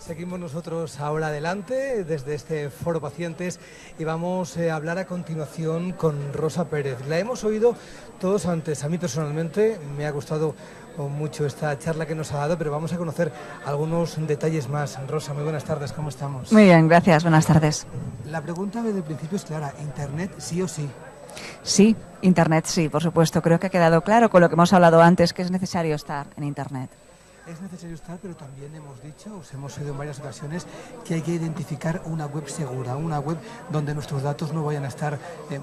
Seguimos nosotros ahora adelante desde este Foro Pacientes y vamos a hablar a continuación con Rosa Pérez. La hemos oído todos antes. A mí personalmente me ha gustado mucho esta charla que nos ha dado, pero vamos a conocer algunos detalles más. Rosa, muy buenas tardes, ¿cómo estamos? Muy bien, gracias, buenas tardes. La pregunta desde el principio es clara, ¿Internet sí o sí? Sí, Internet sí, por supuesto. Creo que ha quedado claro con lo que hemos hablado antes, que es necesario estar en Internet. Es necesario estar, pero también hemos dicho, os hemos oído en varias ocasiones, que hay que identificar una web segura, una web donde nuestros datos no vayan a estar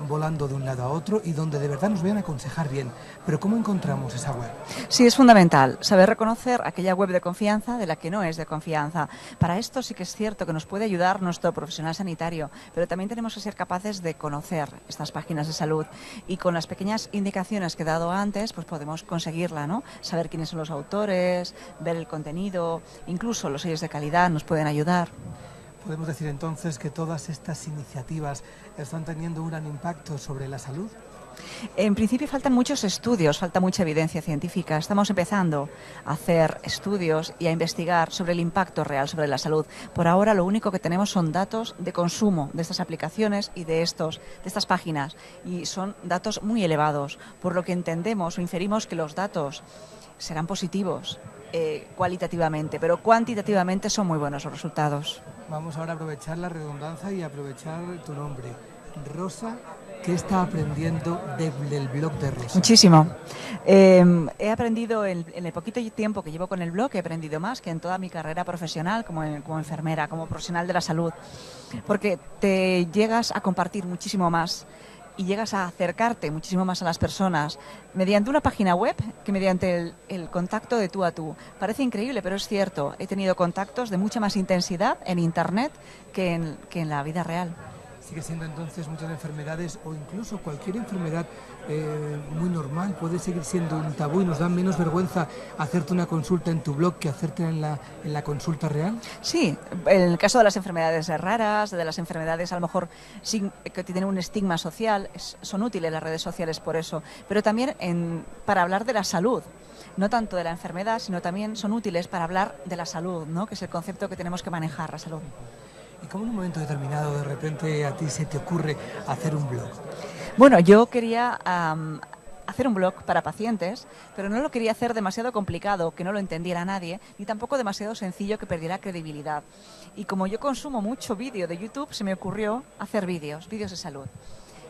volando de un lado a otro y donde de verdad nos vayan a aconsejar bien. Pero ¿cómo encontramos esa web? Sí, es fundamental saber reconocer aquella web de confianza de la que no es de confianza. Para esto sí que es cierto que nos puede ayudar nuestro profesional sanitario, pero también tenemos que ser capaces de conocer estas páginas de salud y con las pequeñas indicaciones que he dado antes, pues podemos conseguirla, ¿no? Saber quiénes son los autores, ver el contenido, incluso los sellos de calidad nos pueden ayudar. ¿Podemos decir entonces que todas estas iniciativas están teniendo un gran impacto sobre la salud? En principio faltan muchos estudios, falta mucha evidencia científica. Estamos empezando a hacer estudios y a investigar sobre el impacto real sobre la salud. Por ahora lo único que tenemos son datos de consumo de estas aplicaciones y de estas páginas, y son datos muy elevados, por lo que entendemos o inferimos que los datos serán positivos cualitativamente, pero cuantitativamente son muy buenos los resultados. Vamos ahora a aprovechar la redundancia y aprovechar tu nombre, Rosa. ¿Qué está aprendiendo del blog de Rosa? Muchísimo. He aprendido en el poquito tiempo que llevo con el blog, he aprendido más que en toda mi carrera profesional como enfermera, como profesional de la salud, porque te llegas a compartir muchísimo más y llegas a acercarte muchísimo más a las personas mediante una página web que mediante el contacto de tú a tú. Parece increíble, pero es cierto. He tenido contactos de mucha más intensidad en Internet que en la vida real. Sigue siendo entonces muchas enfermedades o incluso cualquier enfermedad muy normal puede seguir siendo un tabú y nos da menos vergüenza hacerte una consulta en tu blog que hacerte en la consulta real. Sí, en el caso de las enfermedades raras, de las enfermedades a lo mejor que tienen un estigma social, son útiles las redes sociales por eso, pero también para hablar de la salud. No tanto de la enfermedad, sino también son útiles para hablar de la salud, ¿no? Que es el concepto que tenemos que manejar, la salud. ¿Y cómo en un momento determinado de repente a ti se te ocurre hacer un blog? Bueno, yo quería hacer un blog para pacientes, pero no lo quería hacer demasiado complicado, que no lo entendiera nadie, ni tampoco demasiado sencillo que perdiera credibilidad. Y como yo consumo mucho vídeo de YouTube, se me ocurrió hacer vídeos de salud.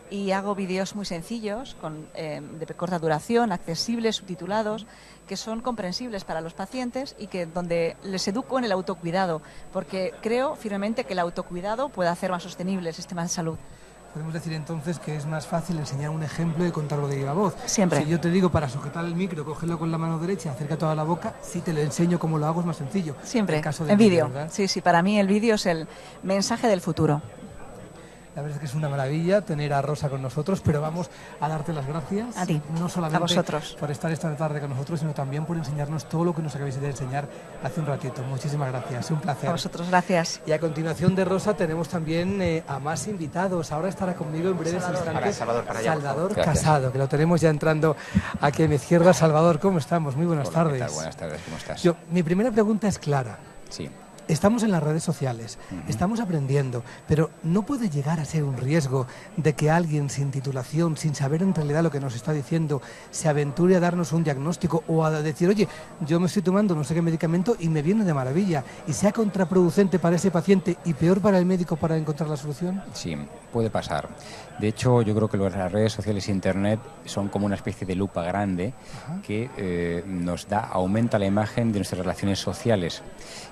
Y hago vídeos muy sencillos, de corta duración, accesibles, subtitulados, que son comprensibles para los pacientes y donde les educo en el autocuidado, porque creo firmemente que el autocuidado puede hacer más sostenible el sistema de salud. Podemos decir entonces que es más fácil enseñar un ejemplo y contarlo de viva voz. Siempre. Si yo te digo para sujetar el micro, cógelo con la mano derecha, acerca toda la boca, si te lo enseño cómo lo hago es más sencillo. Siempre, caso en vídeo. ¿verdad? Sí, para mí el vídeo es el mensaje del futuro. La verdad es que es una maravilla tener a Rosa con nosotros, pero vamos a darte las gracias. A ti, no solamente a vosotros, por estar esta tarde con nosotros, sino también por enseñarnos todo lo que nos acabáis de enseñar hace un ratito. Muchísimas gracias, un placer. A vosotros, gracias. Y a continuación de Rosa tenemos también a más invitados. Ahora estará conmigo en breves instantes Salvador Casado, que lo tenemos ya entrando aquí a mi izquierda. Salvador, ¿cómo estamos? Muy buenas tardes. ¿Qué tal? Buenas tardes, ¿cómo estás? Mi primera pregunta es clara. Sí. Estamos en las redes sociales, estamos aprendiendo, pero ¿no puede llegar a ser un riesgo de que alguien sin titulación, sin saber en realidad lo que nos está diciendo, se aventure a darnos un diagnóstico o a decir, oye, yo me estoy tomando no sé qué medicamento y me viene de maravilla, y sea contraproducente para ese paciente y peor para el médico para encontrar la solución? Sí, puede pasar. De hecho, yo creo que las redes sociales e Internet son como una especie de lupa grande que aumenta la imagen de nuestras relaciones sociales.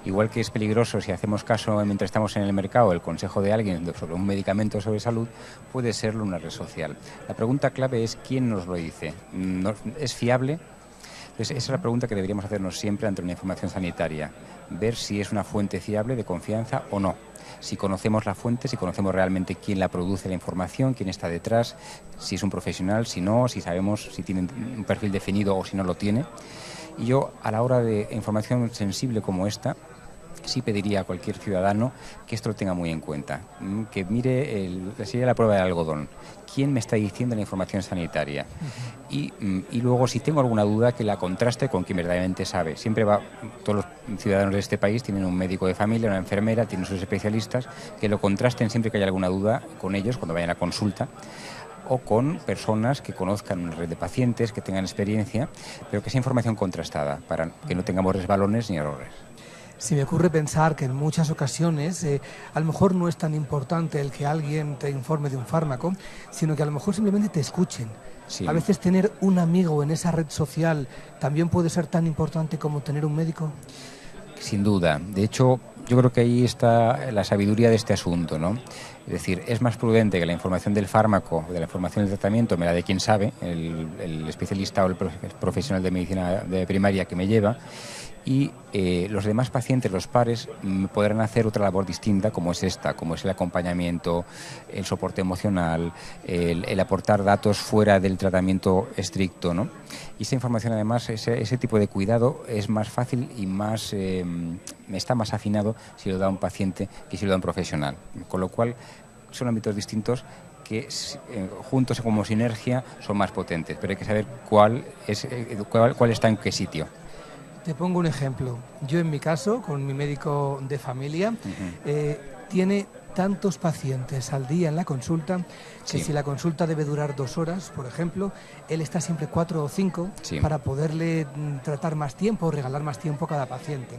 Igual que es peligroso si hacemos caso mientras estamos en el mercado el consejo de alguien sobre un medicamento sobre salud, puede serlo una red social. La pregunta clave es ¿quién nos lo dice? ¿Es fiable? Entonces, esa es la pregunta que deberíamos hacernos siempre ante una información sanitaria. Ver si es una fuente fiable de confianza o no. Si conocemos la fuente, si conocemos realmente quién la produce la información, quién está detrás, si es un profesional, si no, si sabemos si tiene un perfil definido o si no lo tiene. Y yo, a la hora de información sensible como esta, sí pediría a cualquier ciudadano que esto lo tenga muy en cuenta, que mire sería la prueba del algodón. ¿Quién me está diciendo la información sanitaria? Y luego, si tengo alguna duda, que la contraste con quien verdaderamente sabe. Todos los ciudadanos de este país tienen un médico de familia, una enfermera, tienen sus especialistas, que lo contrasten siempre que haya alguna duda con ellos cuando vayan a consulta, o con personas que conozcan una red de pacientes, que tengan experiencia, pero que sea información contrastada, para que no tengamos resbalones ni errores. Se me ocurre pensar que en muchas ocasiones a lo mejor no es tan importante el que alguien te informe de un fármaco, sino que a lo mejor simplemente te escuchen. Sí. A veces tener un amigo en esa red social también puede ser tan importante como tener un médico. Sin duda. De hecho, yo creo que ahí está la sabiduría de este asunto, ¿no? Es decir, es más prudente que la información del fármaco, de la información del tratamiento, me la dé quien sabe, el especialista o el profesional de medicina de primaria que me lleva, y los demás pacientes, los pares, podrán hacer otra labor distinta, como es esta, como es el acompañamiento, el soporte emocional, el aportar datos fuera del tratamiento estricto, ¿no? Y esa información, además, ese tipo de cuidado es más fácil y está más afinado si lo da un paciente que si lo da un profesional. Con lo cual, son ámbitos distintos que juntos como sinergia son más potentes, pero hay que saber cuál está en qué sitio. Te pongo un ejemplo. Yo en mi caso, con mi médico de familia, tiene tantos pacientes al día en la consulta que si la consulta debe durar 2 horas, por ejemplo, él está siempre 4 o 5 para poderle tratar más tiempo, regalar más tiempo a cada paciente.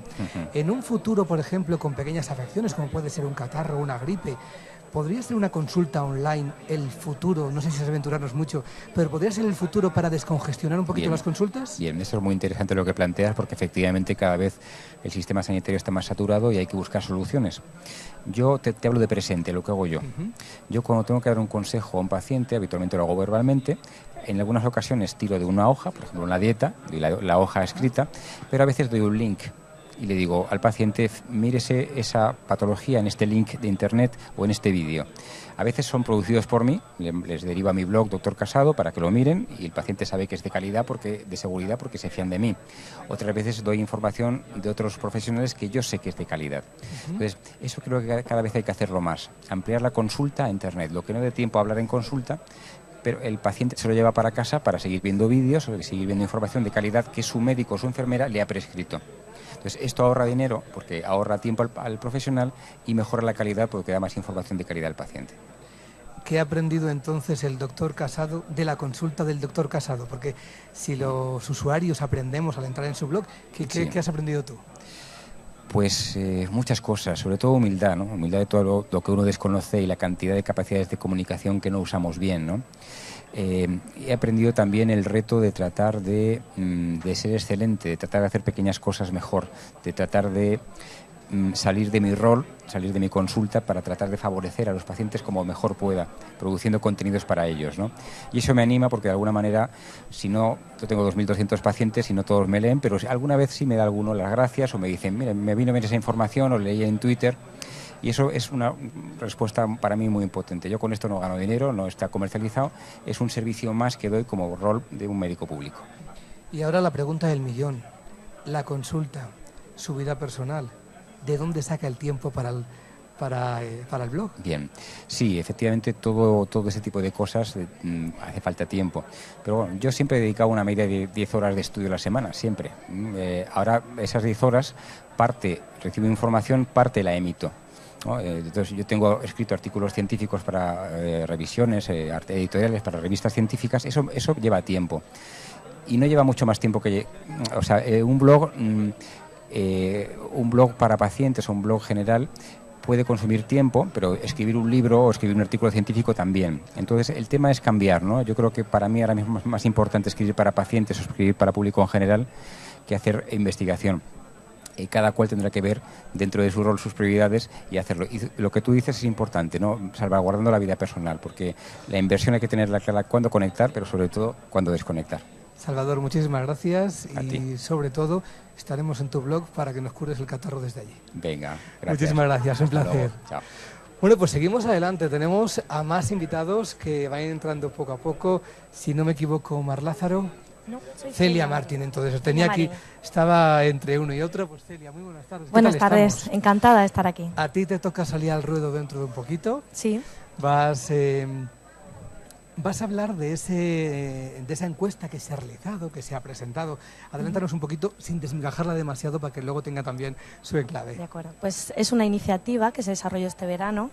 En un futuro, por ejemplo, con pequeñas afecciones como puede ser un catarro o una gripe, ¿podría ser una consulta online el futuro? No sé si es aventurarnos mucho, pero ¿podría ser el futuro para descongestionar un poquito las consultas? Bien, eso es muy interesante lo que planteas, porque efectivamente cada vez el sistema sanitario está más saturado y hay que buscar soluciones. Yo te hablo de presente, lo que hago yo. Yo cuando tengo que dar un consejo a un paciente, habitualmente lo hago verbalmente, en algunas ocasiones tiro de una hoja, por ejemplo una dieta, doy la hoja escrita, pero a veces doy un link. Y le digo al paciente, mírese esa patología en este link de internet o en este vídeo. A veces son producidos por mí, les derivo a mi blog Doctor Casado para que lo miren y el paciente sabe que es de calidad, de seguridad, porque se fían de mí. Otras veces doy información de otros profesionales que yo sé que es de calidad. Entonces, eso creo que cada vez hay que hacerlo más, ampliar la consulta a internet. Lo que no dé tiempo a hablar en consulta, pero el paciente se lo lleva para casa para seguir viendo vídeos o seguir viendo información de calidad que su médico o su enfermera le ha prescrito. Entonces, esto ahorra dinero porque ahorra tiempo al profesional y mejora la calidad porque da más información de calidad al paciente. ¿Qué ha aprendido entonces el doctor Casado de la consulta del doctor Casado? Porque si los usuarios aprendemos al entrar en su blog, ¿qué has aprendido tú? Pues muchas cosas, sobre todo humildad, ¿no? Humildad de todo lo que uno desconoce y la cantidad de capacidades de comunicación que no usamos bien, ¿no? He aprendido también el reto de tratar de ser excelente, de tratar de hacer pequeñas cosas mejor, de tratar de salir de mi rol, salir de mi consulta para tratar de favorecer a los pacientes como mejor pueda, produciendo contenidos para ellos, ¿no? Y eso me anima porque de alguna manera, si no, yo tengo 2.200 pacientes y no todos me leen, pero alguna vez sí me da alguno las gracias o me dicen, mire, me vino a ver esa información o leí en Twitter. Y eso es una respuesta para mí muy importante. Yo con esto no gano dinero, no está comercializado, es un servicio más que doy como rol de un médico público. Y ahora la pregunta del millón, la consulta, su vida personal, ¿de dónde saca el tiempo para el blog? Bien, sí, efectivamente todo ese tipo de cosas hace falta tiempo. Pero bueno, yo siempre he dedicado una media de 10 horas de estudio a la semana, siempre. Ahora esas 10 horas, parte recibo información, parte la emito. ¿no? Entonces yo tengo escrito artículos científicos para revisiones, editoriales para revistas científicas, eso lleva tiempo. Y no lleva mucho más tiempo que... O sea, un blog para pacientes o un blog general puede consumir tiempo, pero escribir un libro o escribir un artículo científico también. Entonces el tema es cambiar, ¿no? Yo creo que para mí ahora mismo es más importante escribir para pacientes o escribir para público en general que hacer investigación. Cada cual tendrá que ver dentro de su rol sus prioridades y hacerlo. Y lo que tú dices es importante, ¿no? Salvaguardando la vida personal, porque la inversión hay que tenerla clara cuándo conectar, pero sobre todo cuándo desconectar. Salvador, muchísimas gracias A ti. Sobre todo estaremos en tu blog para que nos cures el catarro desde allí. Venga, gracias. Muchísimas gracias, un placer. Chao. Bueno, pues seguimos adelante. Tenemos a más invitados que van entrando poco a poco. Si no me equivoco, Mar Lázaro. No, soy Celia Martín, entonces tenía aquí, estaba entre uno y otro. Pues Celia, muy buenas tardes. Buenas tardes, encantada de estar aquí. A ti te toca salir al ruedo dentro de un poquito. Sí. Vas a hablar de esa encuesta que se ha realizado, que se ha presentado. Adelántanos un poquito sin desmigajarla demasiado para que luego tenga también su enclave. De acuerdo. Pues es una iniciativa que se desarrolló este verano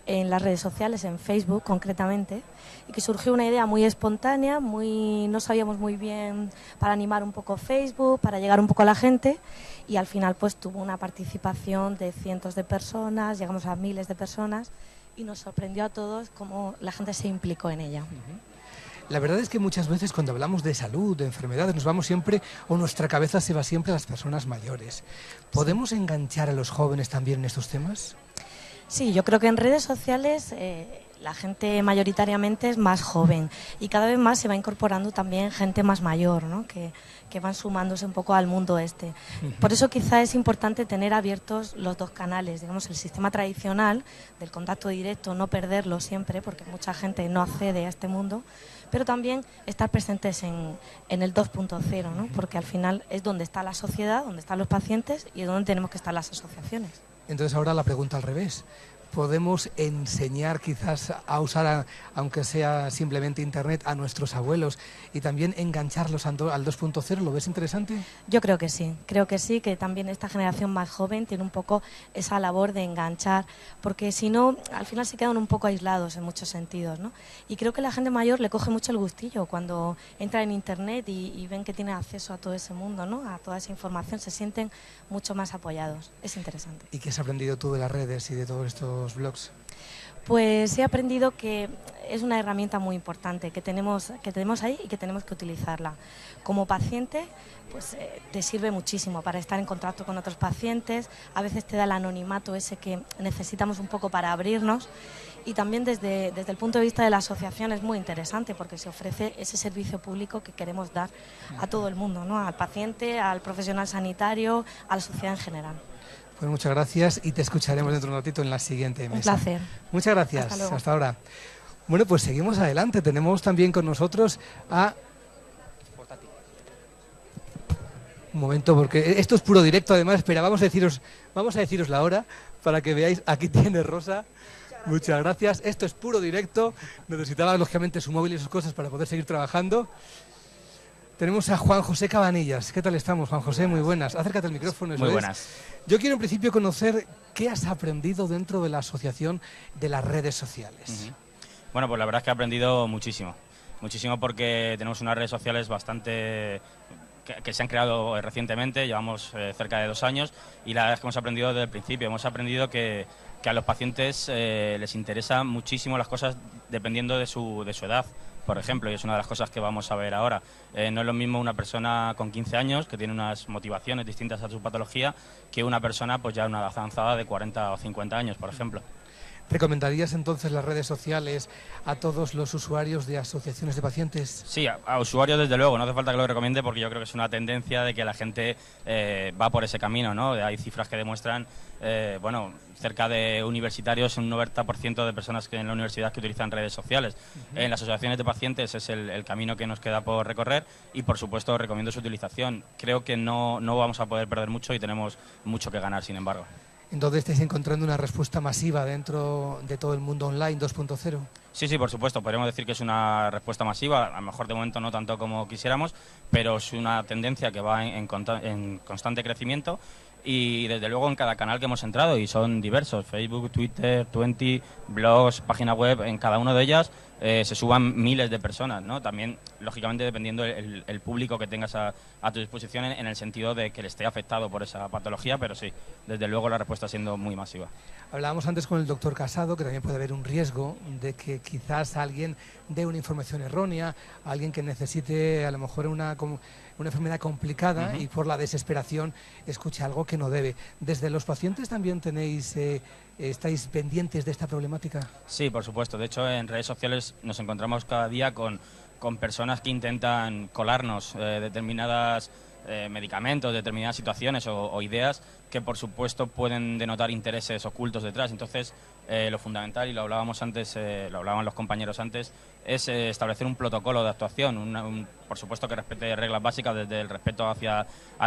en las redes sociales, en Facebook concretamente, y que surgió una idea muy espontánea, no sabíamos muy bien, para animar un poco Facebook, para llegar un poco a la gente, y al final pues tuvo una participación de cientos de personas, llegamos a miles de personas, y nos sorprendió a todos cómo la gente se implicó en ella. La verdad es que muchas veces cuando hablamos de salud, de enfermedades, nos vamos siempre, o nuestra cabeza se va siempre a las personas mayores. ¿Podemos enganchar a los jóvenes también en estos temas? Sí, yo creo que en redes sociales la gente mayoritariamente es más joven y cada vez más se va incorporando también gente más mayor, ¿no? que van sumándose un poco al mundo este. Por eso quizá es importante tener abiertos los dos canales, digamos el sistema tradicional del contacto directo, no perderlo siempre porque mucha gente no accede a este mundo, pero también estar presentes en el 2.0, ¿no? Porque al final es donde está la sociedad, donde están los pacientes y es donde tenemos que estar las asociaciones. Entonces ahora la pregunta al revés. ¿Podemos enseñar quizás a usar, aunque sea simplemente Internet, a nuestros abuelos y también engancharlos al 2.0? ¿Lo ves interesante? Yo creo que sí, que también esta generación más joven tiene un poco esa labor de enganchar, porque si no, al final se quedan un poco aislados en muchos sentidos, ¿no? Y creo que la gente mayor le coge mucho el gustillo cuando entra en Internet y ven que tiene acceso a todo ese mundo, ¿no? A toda esa información, se sienten mucho más apoyados. Es interesante. ¿Y qué has aprendido tú de las redes y de todos estos blogs? Pues he aprendido que es una herramienta muy importante que tenemos ahí y que tenemos que utilizarla. Como paciente, pues te sirve muchísimo para estar en contacto con otros pacientes, a veces te da el anonimato ese que necesitamos un poco para abrirnos y también desde el punto de vista de la asociación es muy interesante porque se ofrece ese servicio público que queremos dar a todo el mundo, ¿no? Al paciente, al profesional sanitario, a la sociedad en general. Pues muchas gracias y te escucharemos dentro de un ratito en la siguiente mesa. Un placer. Muchas gracias. Hasta ahora. Bueno, pues seguimos adelante. Tenemos también con nosotros a... Un momento, porque esto es puro directo. Además, espera, vamos a deciros la hora para que veáis. Aquí tiene Rosa. Muchas gracias. Esto es puro directo. Necesitaba, lógicamente, su móvil y sus cosas para poder seguir trabajando. Tenemos a Juan José Cabanillas. ¿Qué tal estamos, Juan José? Muy buenas. Acércate al micrófono. Muy buenas. Yo quiero en principio conocer qué has aprendido dentro de la asociación de las redes sociales. Bueno, pues la verdad es que he aprendido muchísimo. Muchísimo porque tenemos unas redes sociales bastante... que se han creado recientemente, llevamos cerca de 2 años y la verdad es que hemos aprendido desde el principio. Hemos aprendido que a los pacientes les interesan muchísimo las cosas dependiendo de su edad. Por ejemplo, y es una de las cosas que vamos a ver ahora. No es lo mismo una persona con 15 años que tiene unas motivaciones distintas a su patología que una persona pues ya en una edad avanzada de 40 o 50 años, por ejemplo. ¿Recomendarías entonces las redes sociales a todos los usuarios de asociaciones de pacientes? Sí, a usuarios desde luego, no hace falta que lo recomiende porque yo creo que es una tendencia de que la gente va por ese camino, ¿no? Hay cifras que demuestran, bueno, cerca de universitarios, un 90% de personas que en la universidad que utilizan redes sociales. En las asociaciones de pacientes es el camino que nos queda por recorrer y por supuesto recomiendo su utilización. Creo que no vamos a poder perder mucho y tenemos mucho que ganar, sin embargo. Entonces, ¿estáis encontrando una respuesta masiva dentro de todo el mundo online 2.0? Sí, por supuesto. Podríamos decir que es una respuesta masiva. A lo mejor de momento no tanto como quisiéramos, pero es una tendencia que va en constante crecimiento y desde luego en cada canal que hemos entrado, y son diversos, Facebook, Twitter, Twenty, blogs, página web, en cada una de ellas se suban miles de personas, ¿no? También, lógicamente, dependiendo el público que tengas a tu disposición en el sentido de que le esté afectado por esa patología, pero sí, desde luego la respuesta siendo muy masiva. Hablábamos antes con el doctor Casado que también puede haber un riesgo de que quizás alguien dé una información errónea, alguien que necesite a lo mejor una enfermedad complicada y por la desesperación escuche algo que no debe. ¿Desde los pacientes también estáis pendientes de esta problemática? Sí, por supuesto. De hecho, en redes sociales nos encontramos cada día con personas que intentan colarnos determinadas medicamentos, determinadas situaciones o ideas que por supuesto pueden denotar intereses ocultos detrás. Entonces lo fundamental, y lo hablábamos antes, lo hablaban los compañeros antes, es establecer un protocolo de actuación, por supuesto que respete reglas básicas desde el respeto hacia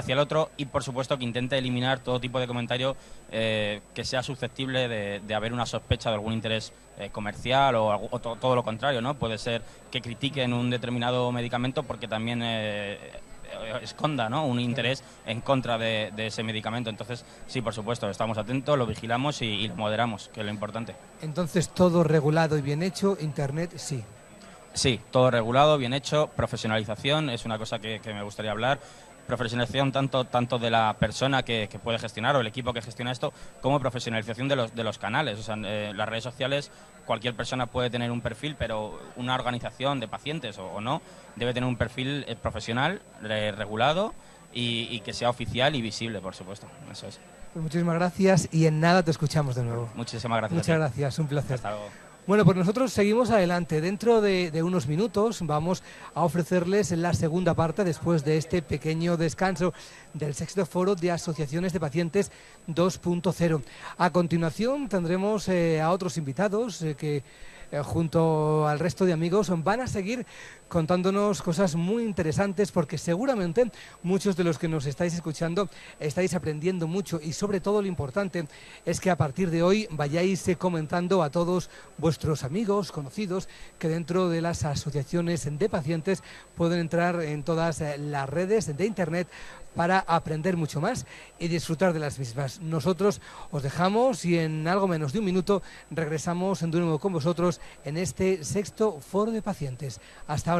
el otro, y por supuesto que intente eliminar todo tipo de comentario que sea susceptible de haber una sospecha de algún interés comercial o todo lo contrario, ¿no? Puede ser que critiquen un determinado medicamento porque también esconda, ¿no?, un interés en contra de ese medicamento. Entonces, sí, por supuesto, estamos atentos, lo vigilamos y lo moderamos, que es lo importante. Entonces, todo regulado y bien hecho, Internet sí. Sí, todo regulado, bien hecho, profesionalización, es una cosa que me gustaría hablar. Profesionalización tanto de la persona que puede gestionar o el equipo que gestiona esto, como profesionalización de los canales. O sea, las redes sociales, cualquier persona puede tener un perfil, pero una organización de pacientes o no, debe tener un perfil profesional, regulado y que sea oficial y visible, por supuesto. Eso es. Pues muchísimas gracias y en nada te escuchamos de nuevo. Muchísimas gracias. Muchas gracias, un placer. Hasta luego. Bueno, pues nosotros seguimos adelante. Dentro de unos minutos vamos a ofrecerles la segunda parte después de este pequeño descanso del sexto foro de asociaciones de pacientes 2.0. A continuación tendremos a otros invitados que junto al resto de amigos van a seguir contándonos cosas muy interesantes, porque seguramente muchos de los que nos estáis escuchando estáis aprendiendo mucho, y sobre todo lo importante es que a partir de hoy vayáis comentando a todos vuestros amigos, conocidos, que dentro de las asociaciones de pacientes pueden entrar en todas las redes de Internet para aprender mucho más y disfrutar de las mismas. Nosotros os dejamos y en algo menos de un minuto regresamos de nuevo con vosotros en este sexto foro de pacientes. Hasta ahora.